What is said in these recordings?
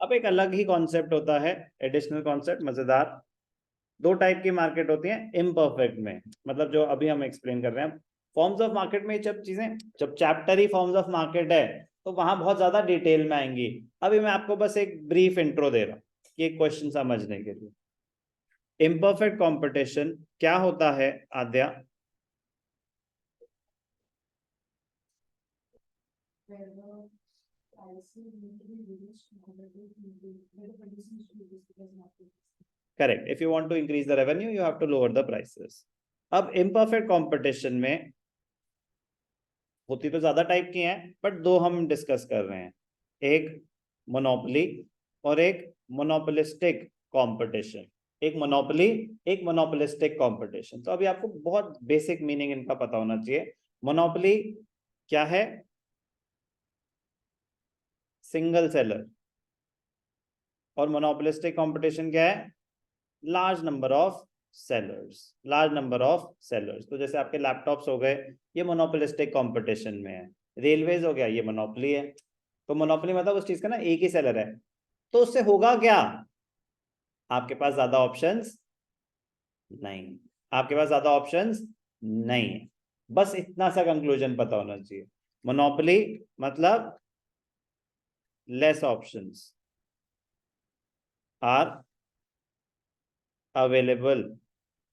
अब एक अलग ही कॉन्सेप्ट होता है, एडिशनल कॉन्सेप्ट, मजेदार। दो टाइप की मार्केट होती है इम्परफेक्ट में, मतलब जो अभी हम एक्सप्लेन कर रहे हैं फॉर्म्स ऑफ मार्केट में। जब चीजें, जब chapter he forms of market है तो वहां बहुत ज्यादा डिटेल में आएंगी। अभी मैं आपको बस एक ब्रीफ इंट्रो दे रहा हूँ ये क्वेश्चन समझने के लिए। इम्परफेक्ट कंपटीशन क्या होता है Aadya? Correct, if you want to increase the revenue you have to lower the prices. अब इम्परफेक्ट कंपटीशन में होती तो ज्यादा टाइप की हैं, बट दो हम डिस्कस कर रहे हैं, एक मोनोपोली और एक मोनोपोलिस्टिक कंपटीशन। एक मोनोपोली, एक मोनोपोलिस्टिक कंपटीशन। तो अभी आपको बहुत बेसिक मीनिंग इनका पता होना चाहिए। मोनोपोली क्या है? Single seller. और मोनोपोलिस्टिक कंपटीशन क्या है? Large number of sellers. Large number of sellers. तो जैसे आपके लैपटॉप्स हो गए, ये मोनोपोलिस्टिक कंपटीशन में है। रेलवेज हो गया, ये मोनोपोली है। तो मोनोपोली मतलब उस चीज का ना एक ही सेलर है। तो उससे होगा क्या? आपके पास ज्यादा ऑप्शंस नहीं, आपके पास ज्यादा ऑप्शंस नहीं है। बस इतना सा कंक्लूजन पता होना चाहिए। मोनोपोली मतलब less options are available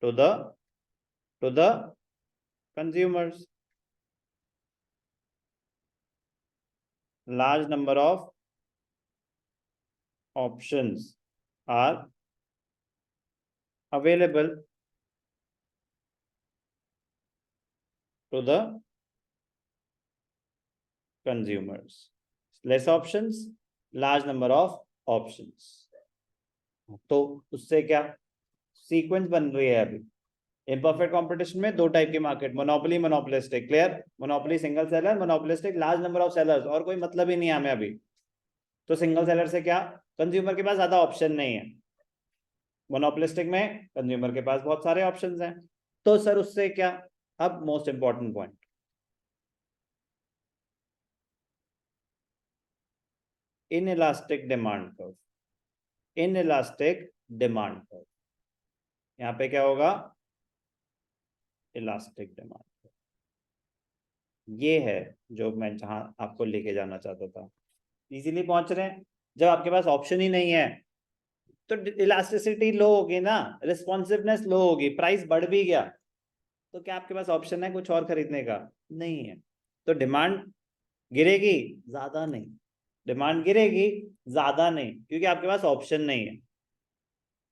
to the consumers. large number of options are available to the consumers. Less options, large number of options. तो उससे क्या सीक्वेंस बन रही है अभी? इम्परफेक्ट कंपटीशन में दो टाइप की market, monopoly, monopolistic. Clear? Monopoly single seller, monopolistic large number of sellers. और कोई मतलब ही नहीं है हमें अभी। तो सिंगल सेलर से क्या, कंज्यूमर के पास ज्यादा ऑप्शन नहीं है। मोनोपोलिस्टिक में कंज्यूमर के पास बहुत सारे ऑप्शंस हैं। तो सर उससे क्या? अब most important point, inelastic demand curve. Inelastic demand curve, यहां पे क्या होगा? Elastic demand curve. ये है जो मैं जहां आपको लेके जाना चाहता था। इजीली पहुंच रहे हैं? जब आपके पास ऑप्शन ही नहीं है तो इलास्टिसिटी लो होगी ना, रिस्पॉन्सिवनेस लो होगी, प्राइस बढ़ भी गया तो क्या आपके पास ऑप्शन है कुछ और खरीदने का? नहीं है। तो डिमांड गिरेगी? ज्यादा नहीं। डिमांड गिरेगी? ज्यादा नहीं, क्योंकि आपके पास ऑप्शन नहीं है।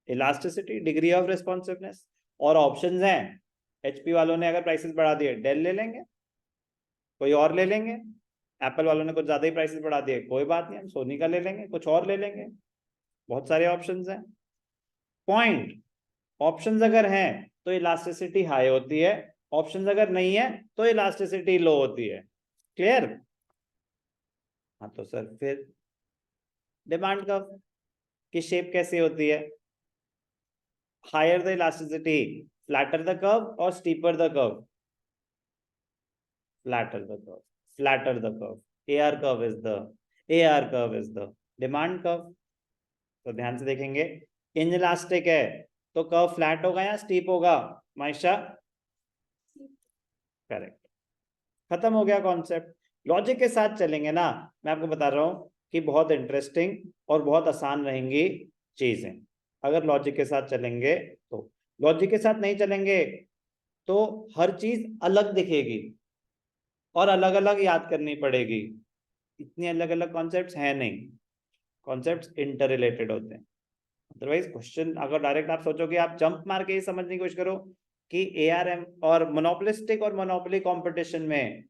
Elasticity, degree of responsiveness. और ऑप्शंस हैं, एचपी वालों ने अगर प्राइसेस बढ़ा दिए डेल ले लेंगे, कोई और ले लेंगे। एप्पल वालों ने कुछ ज्यादा ही प्राइसेस बढ़ा दिए, कोई बात नहीं, हम सोनी का ले लेंगे, कुछ और ले लेंगे। बहुत सारे ऑप्शंस हैं। पॉइंट, ऑप्शंस अगर हैं तो इलास्टिसिटी हाई होती है, ऑप्शंस अगर नहीं है तो इलास्टिसिटी लो होती है। क्लियर? हाँ तो सर फिर डिमांड कर्व की शेप कैसी होती है? Higher the elasticity, flatter the curve, और steeper the curve? Flatter the curve, flatter the curve. AR curve is the, AR curve is the demand curve. तो ध्यान से देखेंगे, इनइलास्टिक है तो कर्व फ्लैट होगा या स्टीप होगा? माइशा? करेक्ट। खत्म हो गया कॉन्सेप्ट। लॉजिक के साथ चलेंगे ना, मैं आपको बता रहा हूं कि बहुत इंटरेस्टिंग और बहुत आसान रहेंगी चीजें अगर लॉजिक के साथ चलेंगे तो। लॉजिक के साथ नहीं चलेंगे तो हर चीज अलग दिखेगी और अलग अलग याद करनी पड़ेगी। इतनी अलग अलग कॉन्सेप्ट्स हैं नहीं, कॉन्सेप्ट्स इंटर रिलेटेड होते हैं। अदरवाइज क्वेश्चन अगर डायरेक्ट आप सोचोगे, आप जंप मार के ये समझने की कोशिश करो कि ARM और मोनोपोलिस्टिक और मोनोपोली कंपटीशन में,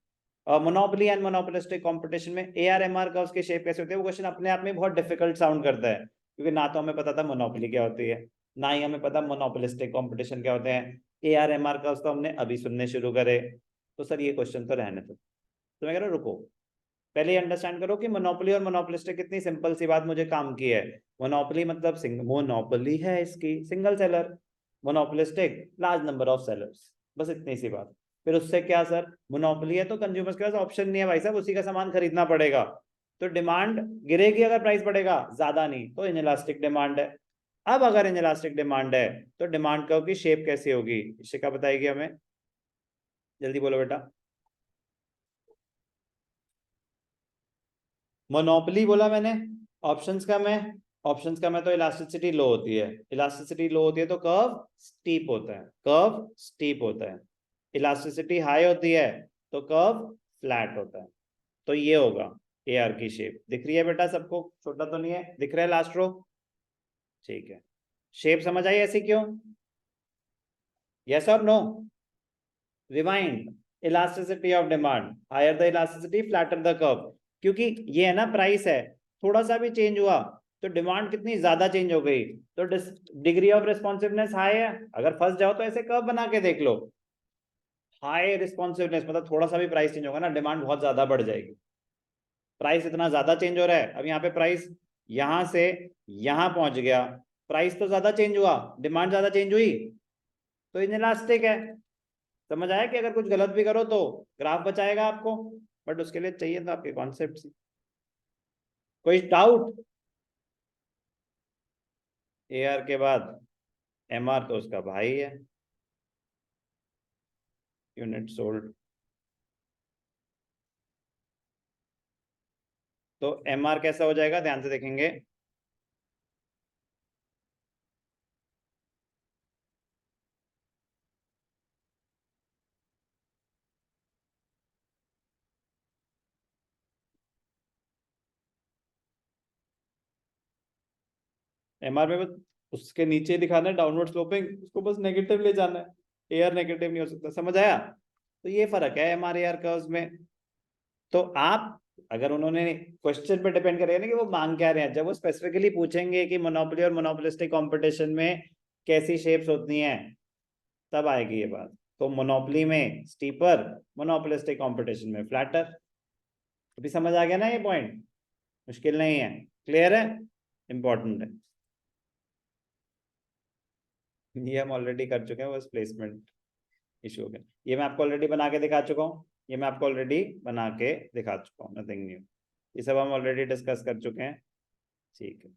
मोनोपोली एंड मोनोपोलिस्टिक कंपटीशन में AR/MR कर्व्स की शेप कैसे होती है, वो क्वेश्चन अपने आप में बहुत डिफिकल्ट साउंड करता है, क्योंकि ना तो हमें पता था मोनोपोली क्या होती है, ना ही हमें पता मोनोपोलिस्टिक कंपटीशन क्या होते हैं। AR/MR कर्व्स तो हमने अभी सुनने शुरू करे। तो सर ये क्वेश्चन तो रहने दो। तो मैं कह रहा हूँ रुको, पहले अंडरस्टैंड करो कि मोनोपोली और मोनोपोलिस्टिक कितनी सिंपल सी बात मुझे काम की है। मोनोपोली मतलब मोनोपोली है इसकी, single seller. Monopolistic large number of sellers, बस इतनी सी बात। फिर उससे क्या सर, मोनोपोली है तो कंज्यूमर्स के पास ऑप्शन नहीं है भाई साहब, उसी का सामान खरीदना पड़ेगा। तो डिमांड गिरेगी अगर प्राइस बढ़ेगा, ज्यादा नहीं, तो इनइलास्टिक डिमांड है। अब अगर इनइलास्टिक डिमांड है तो डिमांड कर्व की शेप कैसी होगी, इशिका बताएगी हमें, जल्दी बोलो बेटा। मोनोपोली बोला मैंने, ऑप्शंस का मैं, ऑप्शंस का मैं तो इलास्टिसिटी लो होती है, इलास्टिसिटी लो होती है तो कर्व स्टीप होता है, कर्व स्टीप होता है। इलास्टिसिटी हाई होती है तो कर्व फ्लैट होता है। तो ये होगा ए आर की शेप, दिख रही है बेटा सबको, छोटा तो नहीं है, दिख रहा है लास्ट रो, ठीक है। शेप समझ आई ऐसी क्यों, यस और no? Rewind, elasticity of demand, higher the elasticity flatter the curve, क्योंकि ये है ना प्राइस है, थोड़ा सा भी चेंज हुआ तो डिमांड कितनी ज्यादा चेंज हो गई, तो डिग्री ऑफ रिस्पॉन्सिवनेस हाई है। अगर फंस जाओ तो ऐसे कर्व बना के देख लो, हाई रिस्पॉन्सिवनेस मतलब थोड़ा सा भी प्राइस चेंज होगा ना डिमांड बहुत ज्यादा बढ़ जाएगी। प्राइस इतना ज्यादा चेंज हो रहा है, अब यहाँ पे प्राइस यहां से यहां पहुंच गया, प्राइस तो ज्यादा चेंज हुआ, डिमांड ज्यादा चेंज हुई, तो इनइलास्टिक है। समझ आया कि अगर कुछ गलत भी करो तो ग्राफ बचाएगा आपको, बट उसके लिए चाहिए था आपके कॉन्सेप्ट। कोई डाउट? ए आर के बाद एम आर तो उसका भाई है, यूनिट सोल्ड। तो एम आर कैसा हो जाएगा, ध्यान से देखेंगे। एम आर में बस उसके नीचे दिखाना है डाउनवर्ड स्लोपिंग, उसको बस नेगेटिव ले जाना है, ए आर नेगेटिव नहीं हो सकता, समझ आया? तो ये फर्क है M R A R curves में। तो आप, अगर उन्होंने क्वेश्चन पे डिपेंड करेगा ना कि वो मांग क्या रहे हैं, जब वो स्पेसिफिकली पूछेंगे कि मोनोपोली और मोनोपोलिस्टिक कंपटीशन में कैसी शेप्स होती हैं, तब आएगी ये बात। तो मोनोपोली में स्टीपर, मोनोपोलिस्टिक कंपटीशन में फ्लैटर। अभी समझ आ गया ना ये पॉइंट, मुश्किल नहीं है, क्लियर है, इंपॉर्टेंट है। ये हम ऑलरेडी कर चुके हैं, बस प्लेसमेंट इशू हो गया। ये मैं आपको ऑलरेडी बना के दिखा चुका हूँ, ये मैं आपको ऑलरेडी बना के दिखा चुका हूँ, नथिंग न्यू, ये सब हम ऑलरेडी डिस्कस कर चुके हैं, ठीक है।